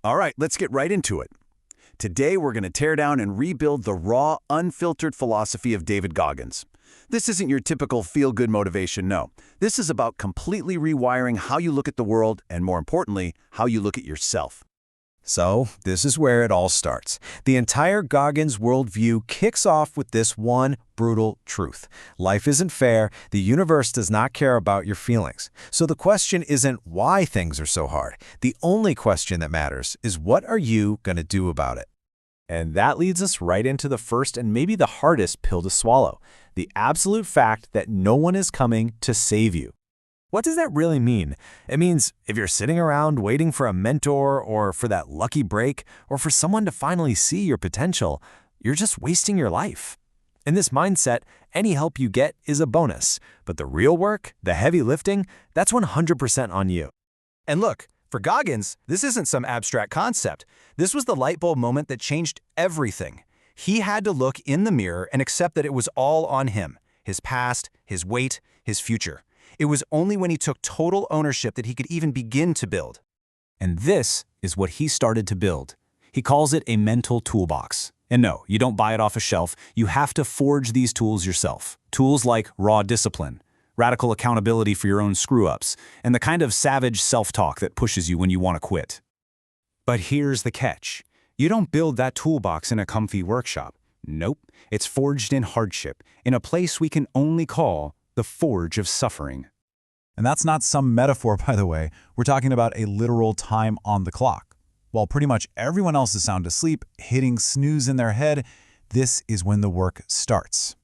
All right, let's get right into it. Today, we're going to tear down and rebuild the raw, unfiltered philosophy of David Goggins. This isn't your typical feel-good motivation, no. This is about completely rewiring how you look at the world and, more importantly, how you look at yourself. So, this is where it all starts. The entire Goggins worldview kicks off with this one brutal truth. Life isn't fair. The universe does not care about your feelings. So the question isn't why things are so hard. The only question that matters is what are you going to do about it? And that leads us right into the first and maybe the hardest pill to swallow, the absolute fact that no one is coming to save you. What does that really mean? It means if you're sitting around waiting for a mentor or for that lucky break or for someone to finally see your potential, you're just wasting your life. In this mindset, any help you get is a bonus, but the real work, the heavy lifting, that's 100% on you. And look, for Goggins, this isn't some abstract concept. This was the light bulb moment that changed everything. He had to look in the mirror and accept that it was all on him, his past, his weight, his future. It was only when he took total ownership that he could even begin to build. And this is what he started to build. He calls it a mental toolbox. And no, you don't buy it off a shelf. You have to forge these tools yourself. Tools like raw discipline, radical accountability for your own screw-ups, and the kind of savage self-talk that pushes you when you want to quit. But here's the catch. You don't build that toolbox in a comfy workshop. Nope, it's forged in hardship, in a place we can only call the forge of suffering. And that's not some metaphor, by the way. We're talking about a literal time on the clock. While pretty much everyone else is sound asleep, hitting snooze in their head, this is when the work starts.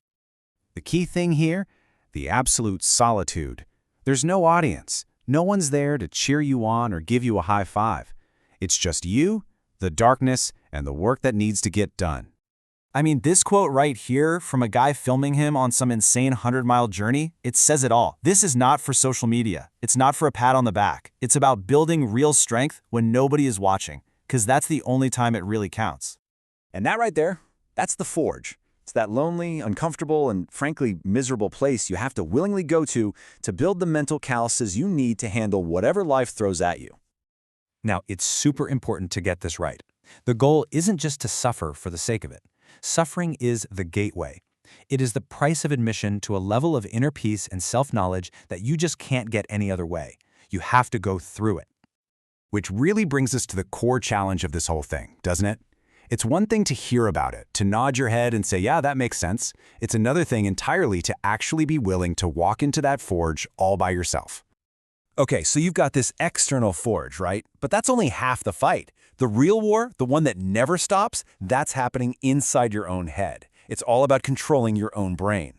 The key thing here, the absolute solitude. There's no audience. No one's there to cheer you on or give you a high five. It's just you, the darkness, and the work that needs to get done. I mean, this quote right here from a guy filming him on some insane 100-mile journey, it says it all. This is not for social media. It's not for a pat on the back. It's about building real strength when nobody is watching, because that's the only time it really counts. And that right there, that's the forge. It's that lonely, uncomfortable, and frankly miserable place you have to willingly go to build the mental calluses you need to handle whatever life throws at you. Now, it's super important to get this right. The goal isn't just to suffer for the sake of it. Suffering is the gateway. It is the price of admission to a level of inner peace and self-knowledge that you just can't get any other way. You have to go through it. Which really brings us to the core challenge of this whole thing, doesn't it? It's one thing to hear about it, to nod your head and say, yeah, that makes sense. It's another thing entirely to actually be willing to walk into that forge all by yourself. Okay, so you've got this external forge, right? But that's only half the fight. The real war, the one that never stops, that's happening inside your own head. It's all about controlling your own brain.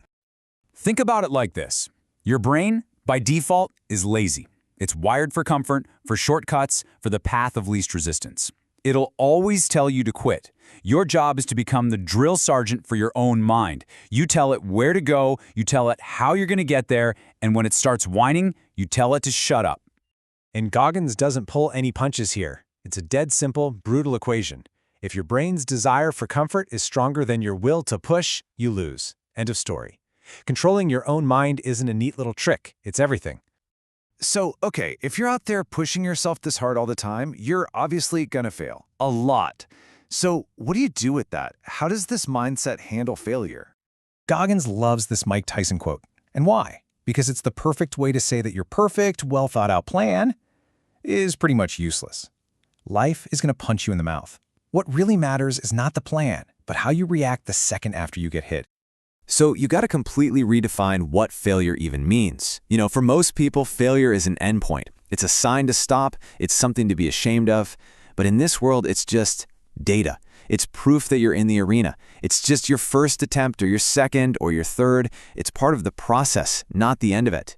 Think about it like this. Your brain, by default, is lazy. It's wired for comfort, for shortcuts, for the path of least resistance. It'll always tell you to quit. Your job is to become the drill sergeant for your own mind. You tell it where to go, you tell it how you're going to get there, and when it starts whining, you tell it to shut up. And Goggins doesn't pull any punches here. It's a dead simple, brutal equation. If your brain's desire for comfort is stronger than your will to push, you lose. End of story. Controlling your own mind isn't a neat little trick. It's everything. So, okay, if you're out there pushing yourself this hard all the time, you're obviously gonna fail. A lot. So, what do you do with that? How does this mindset handle failure? Goggins loves this Mike Tyson quote. And why? Because it's the perfect way to say that your perfect, well-thought-out plan is pretty much useless. Life is going to punch you in the mouth. What really matters is not the plan, but how you react the second after you get hit. So you got to completely redefine what failure even means. You know, for most people, failure is an endpoint. It's a sign to stop. It's something to be ashamed of. But in this world, it's just data. It's proof that you're in the arena. It's just your first attempt or your second or your third. It's part of the process, not the end of it.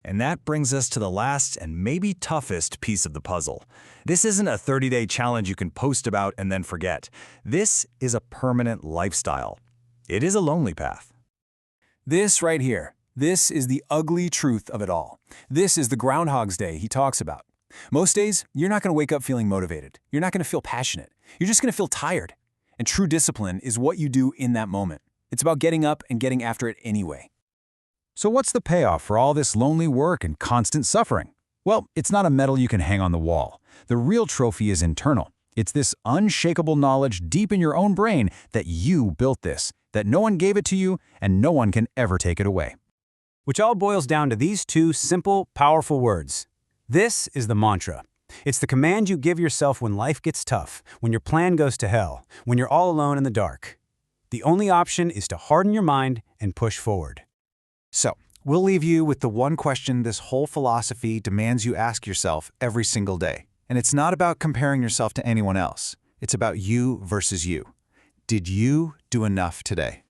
And that brings us to the last and maybe toughest piece of the puzzle. This isn't a 30-day challenge you can post about and then forget. This is a permanent lifestyle. It is a lonely path. This right here, this is the ugly truth of it all. This is the Groundhog's Day he talks about. Most days, you're not going to wake up feeling motivated. You're not going to feel passionate. You're just going to feel tired. And true discipline is what you do in that moment. It's about getting up and getting after it anyway. So what's the payoff for all this lonely work and constant suffering? Well, it's not a medal you can hang on the wall. The real trophy is internal. It's this unshakable knowledge deep in your own brain that you built this, that no one gave it to you, and no one can ever take it away. Which all boils down to these two simple, powerful words. This is the mantra. It's the command you give yourself when life gets tough, when your plan goes to hell, when you're all alone in the dark. The only option is to harden your mind and push forward. So, we'll leave you with the one question this whole philosophy demands you ask yourself every single day. And it's not about comparing yourself to anyone else. It's about you versus you. Did you do enough today?